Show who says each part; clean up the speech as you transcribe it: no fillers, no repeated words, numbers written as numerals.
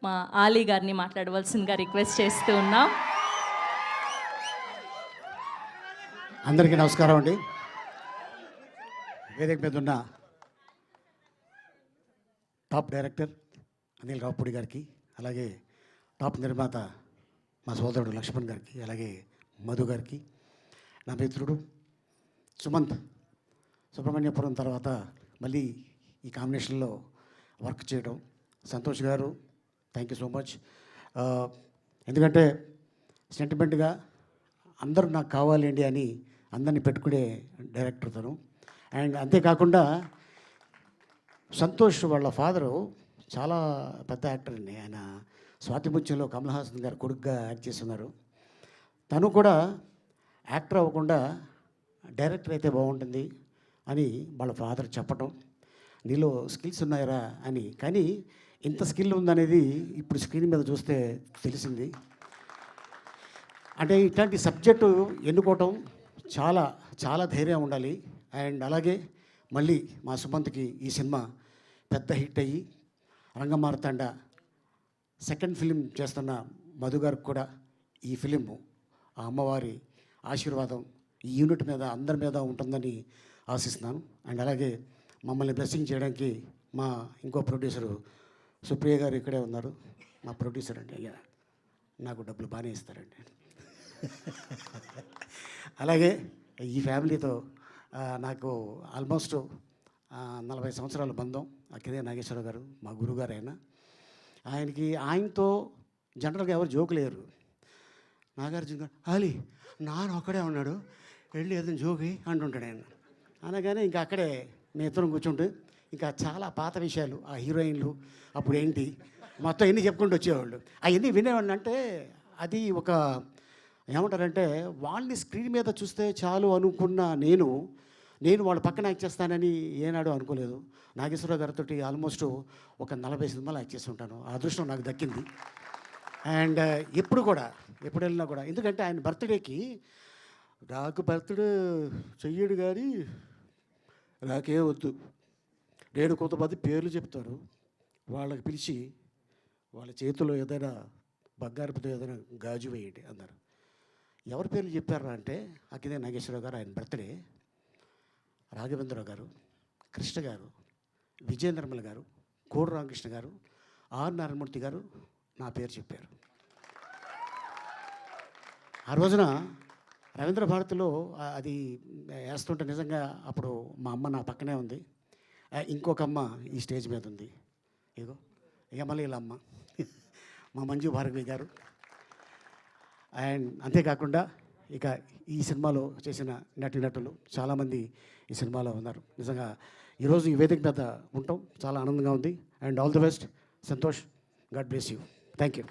Speaker 1: మా ఆలీ గారిని మాట్లాడవలసిందిగా రిక్వెస్ట్ చేస్తూ ఉన్నాం.
Speaker 2: అందరికీ నమస్కారం అండి. వేదిక మీద ఉన్న టాప్ డైరెక్టర్ అనిల్ రావుపూడి గారికి, అలాగే టాప్ నిర్మాత మా సోదరుడు లక్ష్మణ్ గారికి, అలాగే మధు గారికి, నా మిత్రుడు సుమంత్ సుబ్రహ్మణ్యపురం తర్వాత మళ్ళీ ఈ కాంబినేషన్లో వర్క్ చేయడం, సంతోష్ గారు థ్యాంక్ యూ సో మచ్. ఎందుకంటే సెంటిమెంట్గా అందరూ నాకు కావాలండి అని అందరినీ పెట్టుకునే డైరెక్టర్ తను. అండ్ అంతేకాకుండా సంతోష్ వాళ్ళ ఫాదరు చాలా పెద్ద యాక్టర్ అండి. ఆయన స్వాతిముత్యంలో కమల్ హాసన్ గారు కొడుకుగా యాక్ట్ చేస్తున్నారు. తను కూడా యాక్టర్ అవ్వకుండా డైరెక్టర్ అయితే బాగుంటుంది అని వాళ్ళ ఫాదర్ చెప్పటం, నీలో స్కిల్స్ ఉన్నాయరా అని. కానీ ఇంత స్కిల్ ఉందనేది ఇప్పుడు స్క్రీన్ మీద చూస్తే తెలిసింది. అంటే ఇట్లాంటి సబ్జెక్టు ఎన్నుకోవటం చాలా చాలా ధైర్యం ఉండాలి. అండ్ అలాగే మళ్ళీ మా సుమంత్కి ఈ సినిమా పెద్ద హిట్ అయ్యి రంగమార్తాండ సెకండ్ ఫిలిం చేస్తున్న మధు గారికి కూడా ఈ ఫిలిం ఆ అమ్మవారి ఆశీర్వాదం ఈ యూనిట్ మీద అందరి మీద ఉంటుందని ఆశిస్తున్నాను. అండ్ అలాగే మమ్మల్ని బ్లెస్సింగ్ చేయడానికి మా ఇంకో ప్రొడ్యూసరు సుప్రియ గారు ఇక్కడే ఉన్నారు. మా ప్రొడ్యూసర్ అండి, అయ్యా నాకు డబ్బులు బాగానే ఇస్తారండి. అలాగే ఈ ఫ్యామిలీతో నాకు ఆల్మోస్ట్ 40 సంవత్సరాల బంధం. అక్కినే నాగేశ్వరరావు గారు మా గురుగారు. ఆయనతో జనరల్గా ఎవరు జోకు లేరు. నాగార్జున గారు అలీ నాన్న ఒక్కడే ఉన్నాడు, వెళ్ళి ఏదైనా జోకి అంటుంటాడు ఆయన. అనగానే ఇంకా అక్కడే మేము ఇద్దరం కూర్చుంటే ఇంకా చాలా పాత విషయాలు, ఆ హీరోయిన్లు అప్పుడు ఏంటి మొత్తం ఎన్ని చెప్పుకుంటూ వచ్చేవాళ్ళు. అవన్నీ వినేవాడిని. అంటే అది ఒక ఏమంటారంటే వాళ్ళని స్క్రీన్ మీద చూస్తే చాలు అనుకున్న నేను వాళ్ళ పక్కన యాక్ట్ చేస్తానని ఏనాడు అనుకోలేదు. నాగేశ్వరరావు గారితో ఆల్మోస్ట్ ఒక 40 సినిమాలు యాక్ట్ చేసి ఉంటాను. ఆ అదృష్టం నాకు దక్కింది. అండ్ ఎప్పుడు వెళ్ళినా కూడా, ఎందుకంటే ఆయన బర్త్డేకి నాకు బర్త్డే చెయ్యడు కానీ నాకే వద్దు, నేను కొంతమంది పేర్లు చెప్తారు, వాళ్ళకి పిలిచి వాళ్ళ చేతిలో ఏదైనా బంగారపుతో ఏదైనా గాజు వేయండి అన్నారు. ఎవరి పేర్లు చెప్పారా అంటే అక్కినే నాగేశ్వరరావు గారు, ఆయన బర్త్డే, రాఘవేంద్రరావు గారు, కృష్ణ గారు, విజయ నిర్మల గారు, కోడి రామకృష్ణ గారు, ఆర్ నారాయణమూర్తి గారు నా పేరు చెప్పారు. ఆ రోజున రవీంద్ర భారతిలో అది వేస్తుంటే నిజంగా అప్పుడు మా అమ్మ నా పక్కనే ఉంది, ఇంకొక అమ్మ ఈ స్టేజ్ మీద ఉంది, ఇక మళ్ళీ ఇలా అమ్మ మా మంజు భార్గవి గారు. అండ్ అంతేకాకుండా ఇక ఈ సినిమాలో చేసిన నటీనటులు చాలామంది ఈ సినిమాలో ఉన్నారు. నిజంగా ఈరోజు ఈ వేదిక మీద ఉండటం చాలా ఆనందంగా ఉంది. And all the best Santosh, God bless you, thank you.